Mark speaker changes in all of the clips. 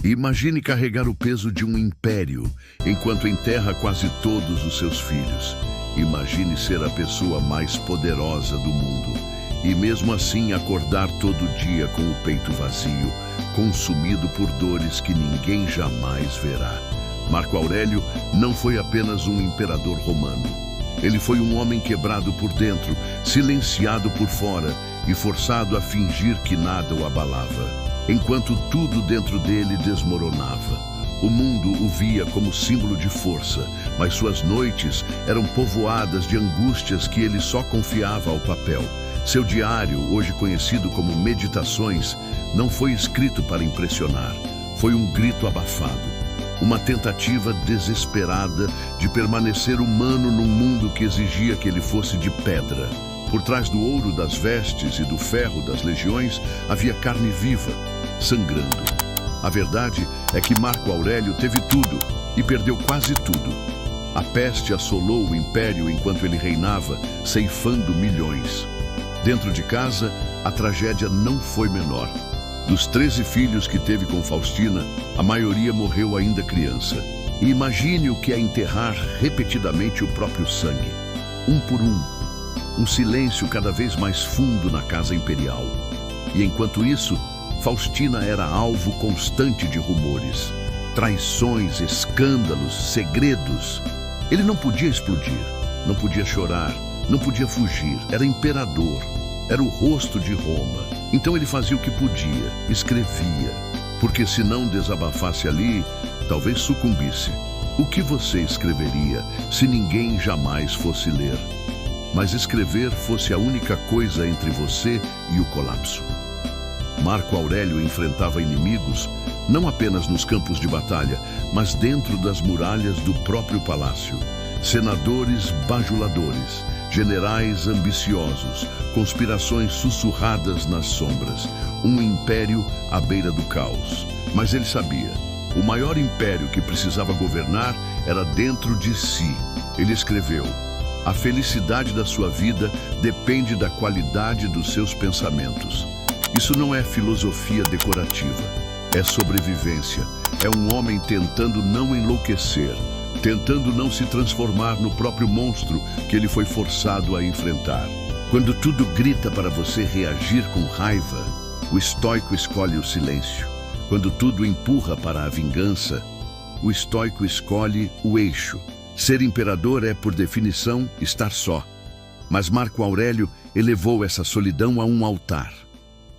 Speaker 1: Imagine carregar o peso de um império, enquanto enterra quase todos os seus filhos. Imagine ser a pessoa mais poderosa do mundo, e mesmo assim acordar todo dia com o peito vazio, consumido por dores que ninguém jamais verá. Marco Aurélio não foi apenas um imperador romano. Ele foi um homem quebrado por dentro, silenciado por fora e forçado a fingir que nada o abalava. Enquanto tudo dentro dele desmoronava, o mundo o via como símbolo de força, mas suas noites eram povoadas de angústias que ele só confiava ao papel. Seu diário, hoje conhecido como Meditações, não foi escrito para impressionar. Foi um grito abafado, uma tentativa desesperada de permanecer humano num mundo que exigia que ele fosse de pedra. Por trás do ouro das vestes e do ferro das legiões havia carne viva, sangrando. A verdade é que Marco Aurélio teve tudo e perdeu quase tudo. A peste assolou o império enquanto ele reinava, ceifando milhões. Dentro de casa, a tragédia não foi menor. Dos 13 filhos que teve com Faustina, a maioria morreu ainda criança. E imagine o que é enterrar repetidamente o próprio sangue, um por um silêncio cada vez mais fundo na casa imperial. E enquanto isso, Faustina era alvo constante de rumores, traições, escândalos, segredos. Ele não podia explodir, não podia chorar, não podia fugir. Era imperador, era o rosto de Roma. Então ele fazia o que podia, escrevia, porque se não desabafasse ali, talvez sucumbisse. O que você escreveria se ninguém jamais fosse ler? Mas escrever fosse a única coisa entre você e o colapso. Marco Aurélio enfrentava inimigos não apenas nos campos de batalha, mas dentro das muralhas do próprio palácio. Senadores bajuladores, generais ambiciosos, conspirações sussurradas nas sombras, um império à beira do caos. Mas ele sabia, o maior império que precisava governar era dentro de si. Ele escreveu: a felicidade da sua vida depende da qualidade dos seus pensamentos. Isso não é filosofia decorativa, é sobrevivência. É um homem tentando não enlouquecer, tentando não se transformar no próprio monstro que ele foi forçado a enfrentar. Quando tudo grita para você reagir com raiva, o estoico escolhe o silêncio. Quando tudo empurra para a vingança, o estoico escolhe o eixo. Ser imperador é, por definição, estar só. Mas Marco Aurélio elevou essa solidão a um altar.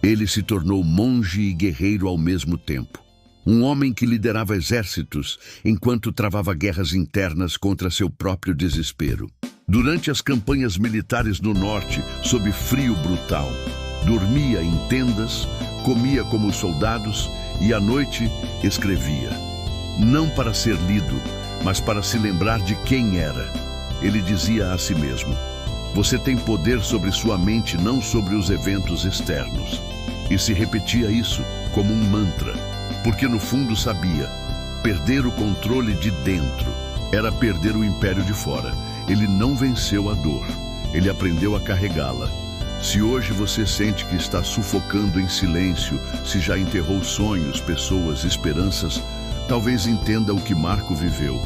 Speaker 1: Ele se tornou monge e guerreiro ao mesmo tempo. Um homem que liderava exércitos enquanto travava guerras internas contra seu próprio desespero. Durante as campanhas militares no norte, sob frio brutal, dormia em tendas, comia como os soldados e à noite escrevia. Não para ser lido, mas para se lembrar de quem era. Ele dizia a si mesmo: você tem poder sobre sua mente, não sobre os eventos externos. E se repetia isso como um mantra, porque no fundo sabia, perder o controle de dentro era perder o império de fora. Ele não venceu a dor, ele aprendeu a carregá-la. Se hoje você sente que está sufocando em silêncio, se já enterrou sonhos, pessoas, esperanças, talvez entenda o que Marco viveu.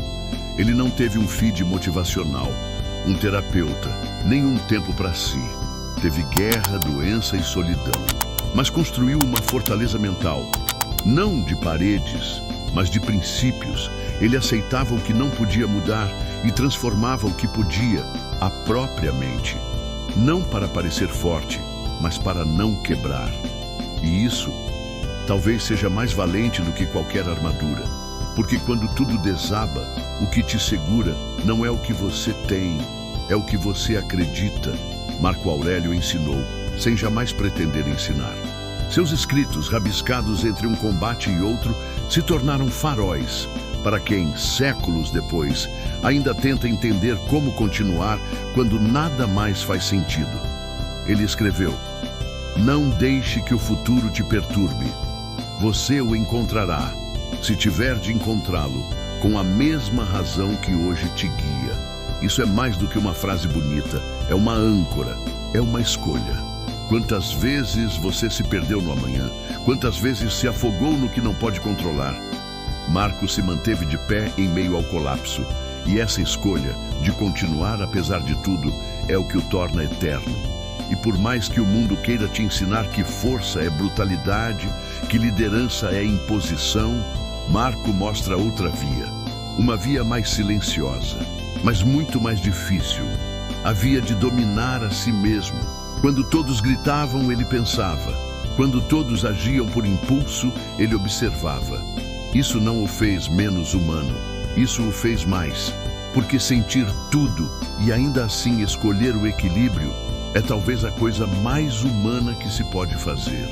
Speaker 1: Ele não teve um feed motivacional, um terapeuta, nem um tempo para si. Teve guerra, doença e solidão. Mas construiu uma fortaleza mental, não de paredes, mas de princípios. Ele aceitava o que não podia mudar e transformava o que podia, a própria mente. Não para parecer forte, mas para não quebrar. E isso talvez seja mais valente do que qualquer armadura. Porque quando tudo desaba, o que te segura não é o que você tem, é o que você acredita. Marco Aurélio ensinou, sem jamais pretender ensinar. Seus escritos, rabiscados entre um combate e outro, se tornaram faróis para quem, séculos depois, ainda tenta entender como continuar quando nada mais faz sentido. Ele escreveu: não deixe que o futuro te perturbe. Você o encontrará, se tiver de encontrá-lo, com a mesma razão que hoje te guia. Isso é mais do que uma frase bonita, é uma âncora, é uma escolha. Quantas vezes você se perdeu no amanhã? Quantas vezes se afogou no que não pode controlar? Marco se manteve de pé em meio ao colapso. E essa escolha de continuar apesar de tudo é o que o torna eterno. E por mais que o mundo queira te ensinar que força é brutalidade, que liderança é imposição, Marco mostra outra via. Uma via mais silenciosa, mas muito mais difícil. A via de dominar a si mesmo. Quando todos gritavam, ele pensava. Quando todos agiam por impulso, ele observava. Isso não o fez menos humano. Isso o fez mais. Porque sentir tudo e ainda assim escolher o equilíbrio é talvez a coisa mais humana que se pode fazer.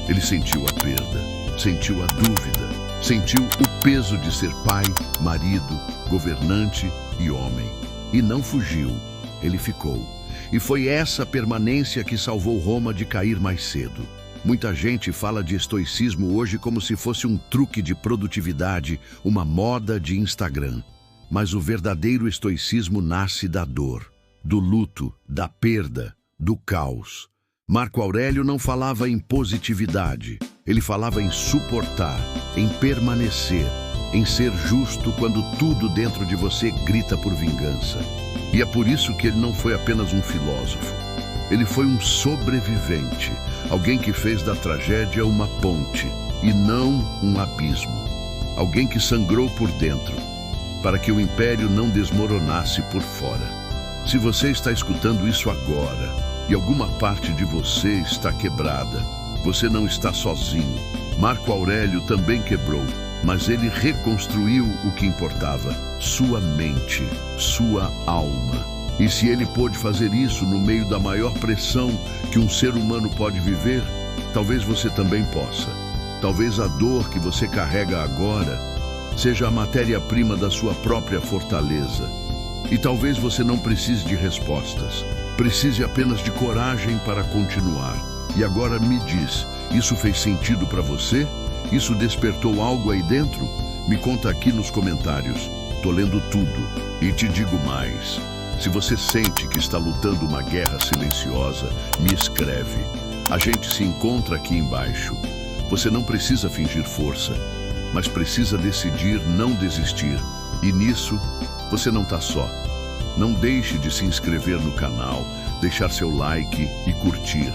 Speaker 1: Ele sentiu a perda, sentiu a dúvida, sentiu o peso de ser pai, marido, governante e homem. E não fugiu, ele ficou. E foi essa permanência que salvou Roma de cair mais cedo. Muita gente fala de estoicismo hoje como se fosse um truque de produtividade, uma moda de Instagram. Mas o verdadeiro estoicismo nasce da dor, do luto, da perda, do caos. Marco Aurélio não falava em positividade, ele falava em suportar, em permanecer, em ser justo quando tudo dentro de você grita por vingança. E é por isso que ele não foi apenas um filósofo. Ele foi um sobrevivente, alguém que fez da tragédia uma ponte e não um abismo. Alguém que sangrou por dentro, para que o império não desmoronasse por fora. Se você está escutando isso agora e alguma parte de você está quebrada, você não está sozinho. Marco Aurélio também quebrou, mas ele reconstruiu o que importava, sua mente, sua alma. E se ele pôde fazer isso no meio da maior pressão que um ser humano pode viver, talvez você também possa. Talvez a dor que você carrega agora seja a matéria-prima da sua própria fortaleza. E talvez você não precise de respostas. Precise apenas de coragem para continuar. E agora me diz, isso fez sentido para você? Isso despertou algo aí dentro? Me conta aqui nos comentários. Tô lendo tudo. E te digo mais. Se você sente que está lutando uma guerra silenciosa, me escreve. A gente se encontra aqui embaixo. Você não precisa fingir força, mas precisa decidir não desistir. E nisso, você não está só. Não deixe de se inscrever no canal, deixar seu like e curtir.